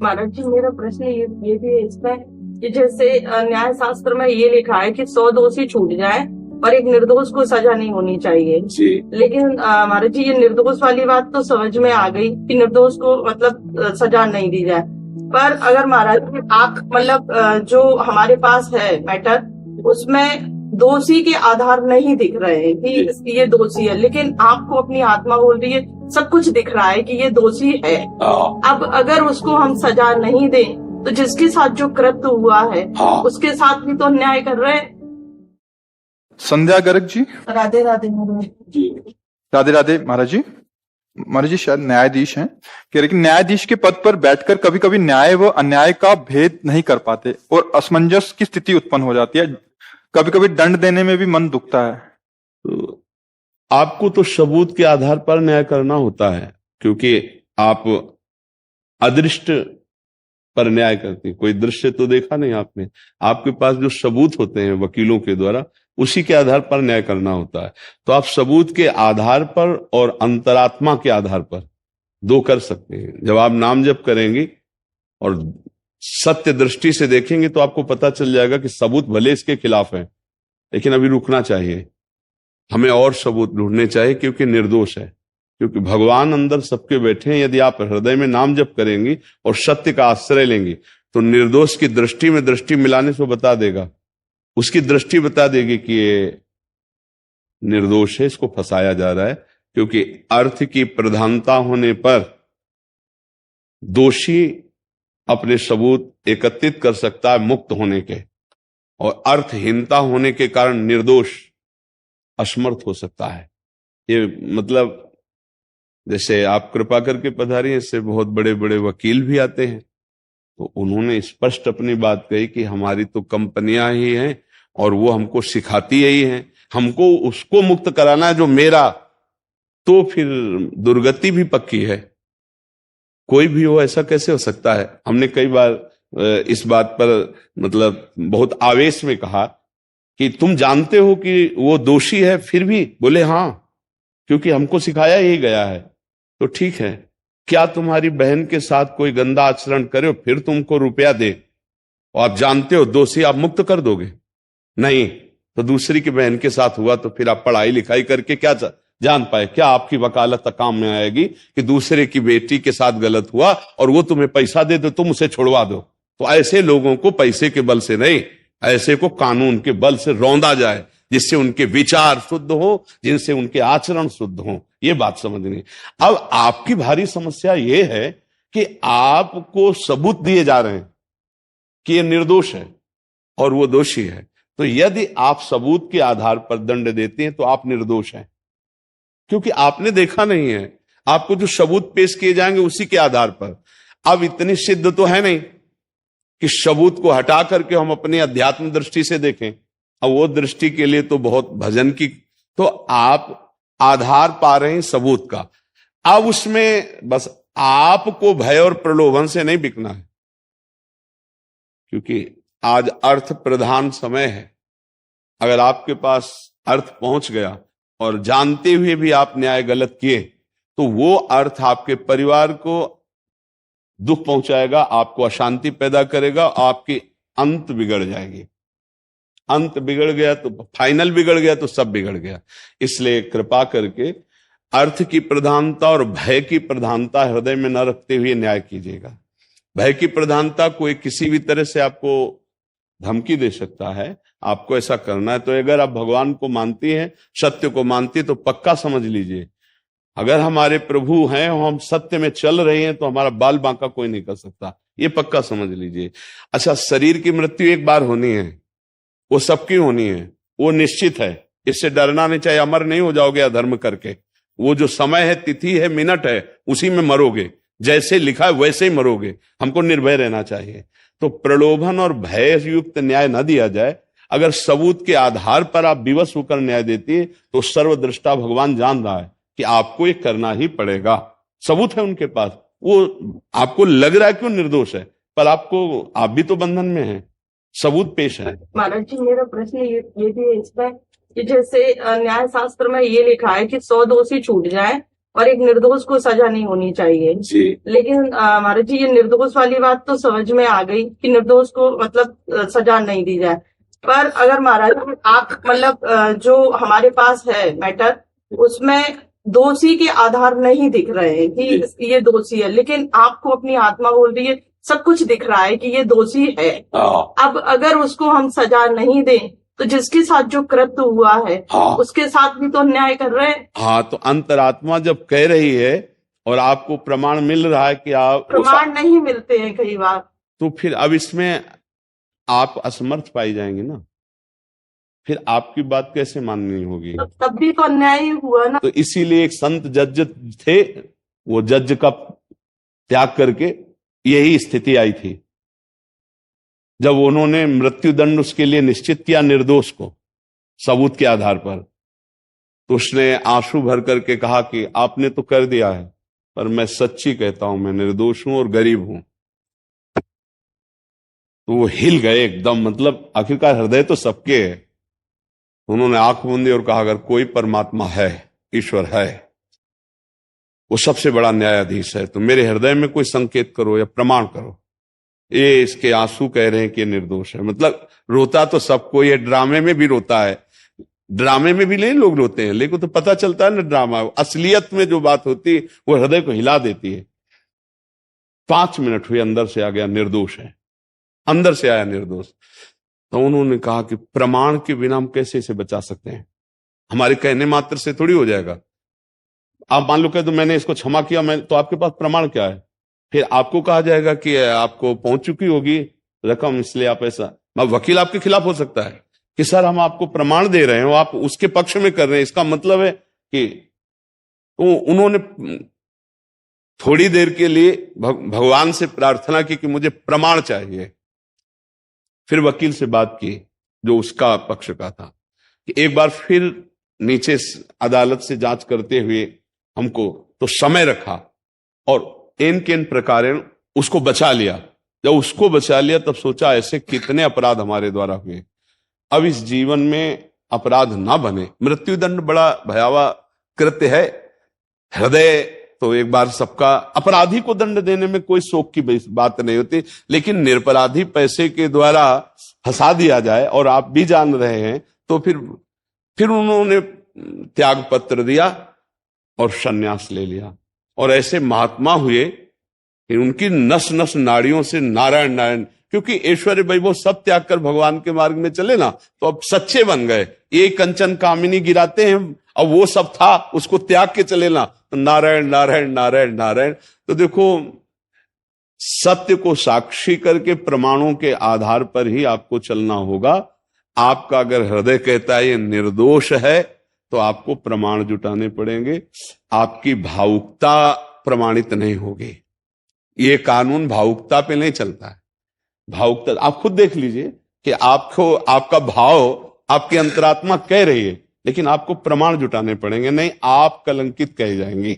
महाराज जी, मेरा प्रश्न ये भी है इसमें कि जैसे न्याय शास्त्र में ये लिखा है कि 100 दोषी छूट जाए और एक निर्दोष को सजा नहीं होनी चाहिए जी। लेकिन महाराज जी, ये निर्दोष वाली बात तो समझ में आ गई कि निर्दोष को मतलब सजा नहीं दी जाए। पर अगर महाराज जी आप मतलब जो हमारे पास है मैटर, उसमें दोषी के आधार नहीं दिख रहे हैं कि ये दोषी है, लेकिन आपको अपनी आत्मा बोल रही है, सब कुछ दिख रहा है कि ये दोषी है। अब अगर उसको हम सजा नहीं दें तो जिसके साथ जो कृत्य हुआ है उसके साथ भी तो अन्याय कर रहे हैं। संध्या गर्ग जी। राधे राधे महाराज जी। राधे राधे महाराज जी। महाराज जी शायद न्यायाधीश हैं, कह रहे कि न्यायाधीश के पद पर बैठकर कभी कभी न्याय व अन्याय का भेद नहीं कर पाते और असमंजस की स्थिति उत्पन्न हो जाती है। कभी कभी दंड देने में भी मन दुखता है। तो आपको तो सबूत के आधार पर न्याय करना होता है, क्योंकि आप अदृष्ट पर न्याय करते हैं। कोई दृश्य तो देखा नहीं आपने, आपके पास जो सबूत होते हैं वकीलों के द्वारा, उसी के आधार पर न्याय करना होता है। तो आप सबूत के आधार पर और अंतरात्मा के आधार पर दो कर सकते हैं। जब आप नाम जप करेंगे और सत्य दृष्टि से देखेंगे तो आपको पता चल जाएगा कि सबूत भले इसके खिलाफ है, लेकिन अभी रुकना चाहिए, हमें और सबूत ढूंढने चाहिए, क्योंकि निर्दोष है। क्योंकि भगवान अंदर सबके बैठे हैं। यदि आप हृदय में नाम जप करेंगी और सत्य का आश्रय लेंगी तो निर्दोष की दृष्टि में दृष्टि मिलाने से बता देगा, उसकी दृष्टि बता देगी कि ये निर्दोष है, इसको फंसाया जा रहा है। क्योंकि अर्थ की प्रधानता होने पर दोषी अपने सबूत एकत्रित कर सकता है मुक्त होने के, और अर्थहीनता होने के कारण निर्दोष असमर्थ हो सकता है। ये मतलब जैसे आप कृपा करके पधारी, इससे बहुत बड़े बड़े वकील भी आते हैं, तो उन्होंने स्पष्ट अपनी बात कही कि हमारी तो कंपनियां ही हैं और वो हमको सिखाती यही हैं, हमको उसको मुक्त कराना है जो मेरा, तो फिर दुर्गति भी पक्की है। कोई भी हो, ऐसा कैसे हो सकता है। हमने कई बार इस बात पर मतलब बहुत आवेश में कहा कि तुम जानते हो कि वो दोषी है, फिर भी बोले हाँ, क्योंकि हमको सिखाया ही गया है। तो ठीक है, क्या तुम्हारी बहन के साथ कोई गंदा आचरण करे फिर तुमको रुपया दे और आप जानते हो दोषी, आप मुक्त कर दोगे? नहीं। तो दूसरी की बहन के साथ हुआ तो फिर आप पढ़ाई लिखाई करके क्या जान पाए? क्या आपकी वकालत काम में आएगी कि दूसरे की बेटी के साथ गलत हुआ और वो तुम्हें पैसा दे दो, तुम उसे छुड़वा दो? तो ऐसे लोगों को पैसे के बल से नहीं, ऐसे को कानून के बल से रौंदा जाए, जिससे उनके विचार शुद्ध हो, जिनसे उनके आचरण शुद्ध हो। ये बात समझनी। अब आपकी भारी समस्या ये है कि आपको सबूत दिए जा रहे हैं कि ये निर्दोष है और वो दोषी है। तो यदि आप सबूत के आधार पर दंड देते हैं तो आप निर्दोष हैं, क्योंकि आपने देखा नहीं है। आपको जो सबूत पेश किए जाएंगे उसी के आधार पर। अब इतनी सिद्ध तो है नहीं कि सबूत को हटा करके हम अपनी अध्यात्म दृष्टि से देखें। अब वो दृष्टि के लिए तो बहुत भजन की, तो आप आधार पा रहे हैं सबूत का। अब उसमें बस आपको भय और प्रलोभन से नहीं बिकना है, क्योंकि आज अर्थ प्रधान समय है। अगर आपके पास अर्थ पहुंच गया और जानते हुए भी आप न्याय गलत किए तो वो अर्थ आपके परिवार को दुख पहुंचाएगा, आपको अशांति पैदा करेगा, आपकी अंत बिगड़ जाएगी। अंत बिगड़ गया तो फाइनल बिगड़ गया तो सब बिगड़ गया। इसलिए कृपा करके अर्थ की प्रधानता और भय की प्रधानता हृदय में न रखते हुए न्याय कीजिएगा। भय की प्रधानता कोई किसी भी तरह से आपको धमकी दे सकता है, आपको ऐसा करना है। तो अगर आप भगवान को मानती हैं, सत्य को मानती है, तो पक्का समझ लीजिए, अगर हमारे प्रभु हैं और हम सत्य में चल रहे हैं तो हमारा बाल बांका कोई नहीं कर सकता। ये पक्का समझ लीजिए। अच्छा, शरीर की मृत्यु एक बार होनी है, वो सबकी होनी है, वो निश्चित है, इससे डरना नहीं चाहिए। अमर नहीं हो जाओगे अधर्म करके। वो जो समय है, तिथि है, मिनट है, उसी में मरोगे। जैसे लिखा है वैसे ही मरोगे। हमको निर्भय रहना चाहिए। तो प्रलोभन और भय युक्त न्याय न दिया जाए। अगर सबूत के आधार पर आप विवश होकर न्याय देती है तो सर्वदृष्टा भगवान जान रहा है कि आपको ये करना ही पड़ेगा। सबूत है उनके पास, वो आपको लग रहा है क्यों निर्दोष है, पर आप भी तो बंधन में हैं, सबूत पेश है। महाराज जी, मेरा प्रश्न ये भी है इसमें कि जैसे न्याय शास्त्र में ये लिखा है कि 100 दोषी छूट जाए और एक निर्दोष को सजा नहीं होनी चाहिए जी। लेकिन महाराज जी, ये निर्दोष वाली बात तो समझ में आ गई कि निर्दोष को मतलब सजा नहीं दी जाए। पर अगर महाराज जी आप मतलब जो हमारे पास है मैटर, उसमें दोषी के आधार नहीं दिख रहे हैं कि ये दोषी है, लेकिन आपको अपनी आत्मा बोल रही है, सब कुछ दिख रहा है कि ये दोषी है। अब अगर उसको हम सजा नहीं दें तो जिसके साथ जो कृत्य हुआ है उसके साथ भी तो अन्याय कर रहे हैं। हाँ, तो अंतरात्मा जब कह रही है और आपको प्रमाण मिल रहा है कि आप प्रमाण नहीं मिलते हैं कई बार, तो फिर अब इसमें आप असमर्थ पाई जाएंगे ना, फिर आपकी बात कैसे माननी होगी? तब भी तो अन्याय ही हुआ ना। तो इसीलिए एक संत जज थे, वो जज का त्याग करके यही स्थिति आई थी जब उन्होंने मृत्युदंड उसके लिए निश्चित किया निर्दोष को सबूत के आधार पर, तो उसने आंसू भर करके कहा कि आपने तो कर दिया है, पर मैं सच्ची कहता हूं, मैं निर्दोष हूं और गरीब हूं। तो वो हिल गए एकदम, मतलब आखिरकार हृदय तो सबके है। उन्होंने आंख मूंदी और कहा, अगर कोई परमात्मा है, ईश्वर है, वो सबसे बड़ा न्यायाधीश है, तो मेरे हृदय में कोई संकेत करो या प्रमाण करो। ये इसके आंसू कह रहे हैं कि निर्दोष है। मतलब रोता तो सबको, ये ड्रामे में भी रोता है, ड्रामे में भी नहीं लोग रोते हैं, लेकिन तो पता चलता है ना ड्रामा, असलियत में जो बात होती है वो हृदय को हिला देती है। 5 मिनट हुए, अंदर से आ गया निर्दोष है, अंदर से आया निर्दोष। तो उन्होंने कहा कि प्रमाण के बिना हम कैसे इसे बचा सकते हैं, हमारे कहने मात्र से थोड़ी हो जाएगा। आप मान लो कह दो मैंने इसको क्षमा किया, मैं तो आपके पास प्रमाण क्या है? फिर आपको कहा जाएगा कि आपको पहुंच चुकी होगी रकम, इसलिए आप ऐसा, वकील आपके खिलाफ हो सकता है कि सर हम आपको प्रमाण दे रहे हैं, आप उसके पक्ष में कर रहे हैं, इसका मतलब है कि तो उन्होंने थोड़ी देर के लिए भगवान से प्रार्थना की कि मुझे प्रमाण चाहिए। फिर वकील से बात की जो उसका पक्ष का था कि एक बार फिर नीचे अदालत से जांच करते हुए हमको तो समय रखा और इन किन प्रकार उसको बचा लिया। जब उसको बचा लिया तब सोचा ऐसे कितने अपराध हमारे द्वारा हुए, अब इस जीवन में अपराध ना बने। मृत्युदंड बड़ा भयावह कृत्य है, हृदय तो एक बार सबका, अपराधी को दंड देने में कोई शोक की बात नहीं होती, लेकिन निरपराधी पैसे के द्वारा फंसा दिया जाए और आप भी जान रहे हैं, तो फिर उन्होंने त्याग पत्र दिया और संन्यास ले लिया। और ऐसे महात्मा हुए कि उनकी नस नस नाड़ियों से नारायण नारायण, क्योंकि ऐश्वर्य वैभव सब त्याग कर भगवान के मार्ग में चले ना, तो अब सच्चे बन गए। ये कंचन कामिनी गिराते हैं, अब वो सब था उसको त्याग के चले ना, तो नारायण नारायण नारायण नारायण। तो देखो, सत्य को साक्षी करके प्रमाणों के आधार पर ही आपको चलना होगा। आपका अगर हृदय कहता है ये निर्दोष है, तो आपको प्रमाण जुटाने पड़ेंगे। आपकी भावुकता प्रमाणित नहीं होगी। ये कानून भावुकता पे नहीं चलता है। भावुकता आप खुद देख लीजिए कि आपको आपका भाव आपकी अंतरात्मा कह रही है, लेकिन आपको प्रमाण जुटाने पड़ेंगे, नहीं आप कलंकित कह जाएंगे।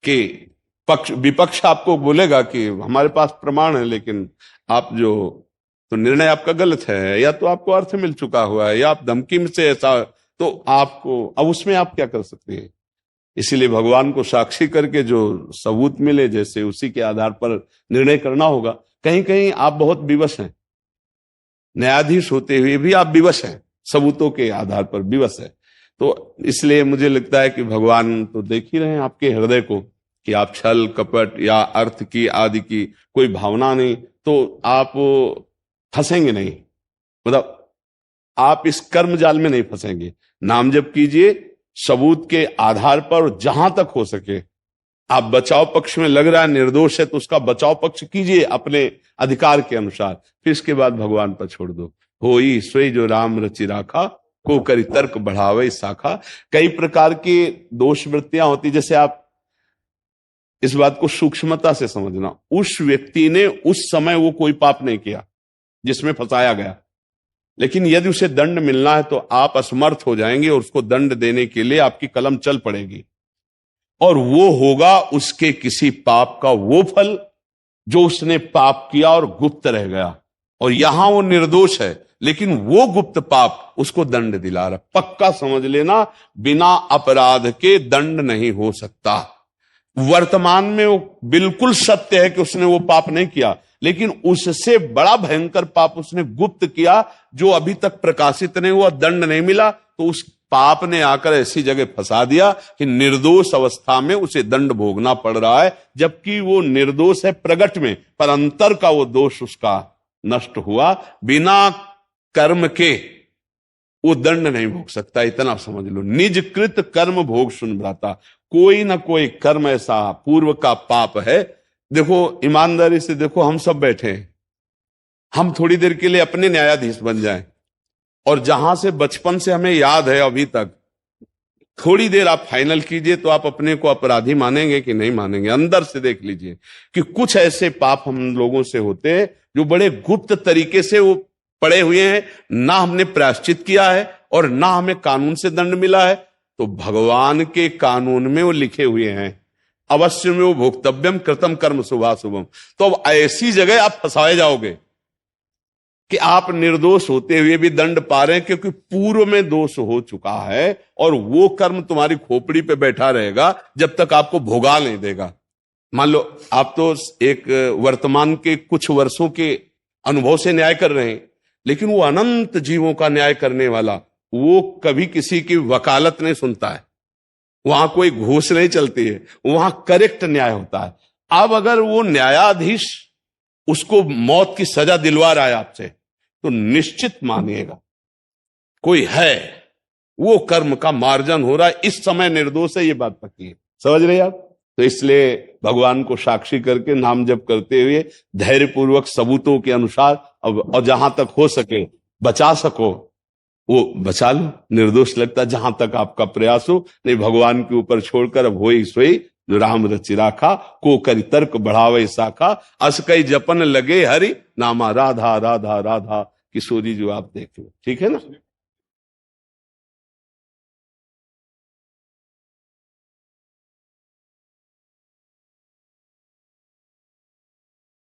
कि विपक्ष आपको बोलेगा कि हमारे पास प्रमाण है, लेकिन आप जो तो निर्णय आपका गलत है, या तो आपको अर्थ मिल चुका हुआ है, या आप धमकी से ऐसा, तो आपको अब उसमें आप क्या कर सकते हैं। इसीलिए भगवान को साक्षी करके जो सबूत मिले जैसे उसी के आधार पर निर्णय करना होगा। कहीं कहीं आप बहुत विवश हैं, न्यायाधीश होते हुए भी आप विवश हैं, सबूतों के आधार पर विवश है। तो इसलिए मुझे लगता है कि भगवान तो देख ही रहे हैं आपके हृदय को कि आप छल कपट या अर्थ की आदि की कोई भावना नहीं, तो आप फंसेंगे नहीं, मतलब आप इस कर्म जाल में नहीं फंसेंगे। नाम जप कीजिए सबूत के आधार पर, जहां तक हो सके। आप बचाव पक्ष में लग रहा है निर्दोष है, तो उसका बचाव पक्ष कीजिए अपने अधिकार के अनुसार, फिर इसके बाद भगवान पर छोड़ दो। होई सोई जो राम रचि राखा, को करी तर्क बढ़ावे शाखा। कई प्रकार की दोष वृत्तियां होती, जैसे आप इस बात को सूक्ष्मता से समझना, उस व्यक्ति ने उस समय वो कोई पाप नहीं किया जिसमें फंसाया गया, लेकिन यदि उसे दंड मिलना है तो आप असमर्थ हो जाएंगे और उसको दंड देने के लिए आपकी कलम चल पड़ेगी, और वो होगा उसके किसी पाप का वो फल जो उसने पाप किया और गुप्त रह गया। और यहां वो निर्दोष है, लेकिन वो गुप्त पाप उसको दंड दिला रहा। पक्का समझ लेना, बिना अपराध के दंड नहीं हो सकता। वर्तमान में वो बिल्कुल सत्य है कि उसने वो पाप नहीं किया, लेकिन उससे बड़ा भयंकर पाप उसने गुप्त किया जो अभी तक प्रकाशित नहीं हुआ, दंड नहीं मिला, तो उस पाप ने आकर ऐसी जगह फंसा दिया कि निर्दोष अवस्था में उसे दंड भोगना पड़ रहा है, जबकि वो निर्दोष है प्रगट में, पर अंतर का वो दोष उसका नष्ट हुआ। बिना कर्म के वो दंड नहीं भोग सकता, इतना समझ लो। निजकृत कर्म भोग सुन भ्राता, कोई ना कोई कर्म ऐसा पूर्व का पाप है। देखो ईमानदारी से देखो, हम सब बैठे हैं, हम थोड़ी देर के लिए अपने न्यायाधीश बन जाएं, और जहां से बचपन से हमें याद है अभी तक, थोड़ी देर आप फाइनल कीजिए तो आप अपने को अपराधी मानेंगे कि नहीं मानेंगे। अंदर से देख लीजिए कि कुछ ऐसे पाप हम लोगों से होते हैं जो बड़े गुप्त तरीके से वो पड़े हुए हैं, ना हमने प्रायश्चित किया है और ना हमें कानून से दंड मिला है, तो भगवान के कानून में वो लिखे हुए हैं, अवश्य में वो भोक्तव्यम कृतम कर्म शुभाशुभम। तो अब ऐसी जगह आप फंसाए जाओगे कि आप निर्दोष होते हुए भी दंड पा रहे हैं, क्योंकि पूर्व में दोष हो चुका है और वो कर्म तुम्हारी खोपड़ी पे बैठा रहेगा जब तक आपको भोगा नहीं देगा। मान लो आप तो एक वर्तमान के कुछ वर्षों के अनुभव से न्याय कर रहे हैं, लेकिन वो अनंत जीवों का न्याय करने वाला, वो कभी किसी की वकालत नहीं सुनता है, वहां कोई घूस नहीं चलती है, वहां करेक्ट न्याय होता है। अब अगर वो न्यायाधीश उसको मौत की सजा दिलवा रहा है आपसे, तो निश्चित मानिएगा कोई है, वो कर्म का मार्जन हो रहा है, इस समय निर्दोष है, ये बात पक्की है। समझ रहे आप? तो इसलिए भगवान को साक्षी करके नाम जप करते हुए धैर्यपूर्वक सबूतों के अनुसार और जहां तक हो सके बचा सको वो बचा लो। निर्दोष लगता जहां तक आपका प्रयास हो, नहीं भगवान के ऊपर छोड़कर अब होई सोई जो राम रचि राखा, को करी तर्क बढ़ावे शाखा, अस कई जपन लगे हरि नामा, राधा राधा राधा किशोरी जो आप देख लो। ठीक है ना?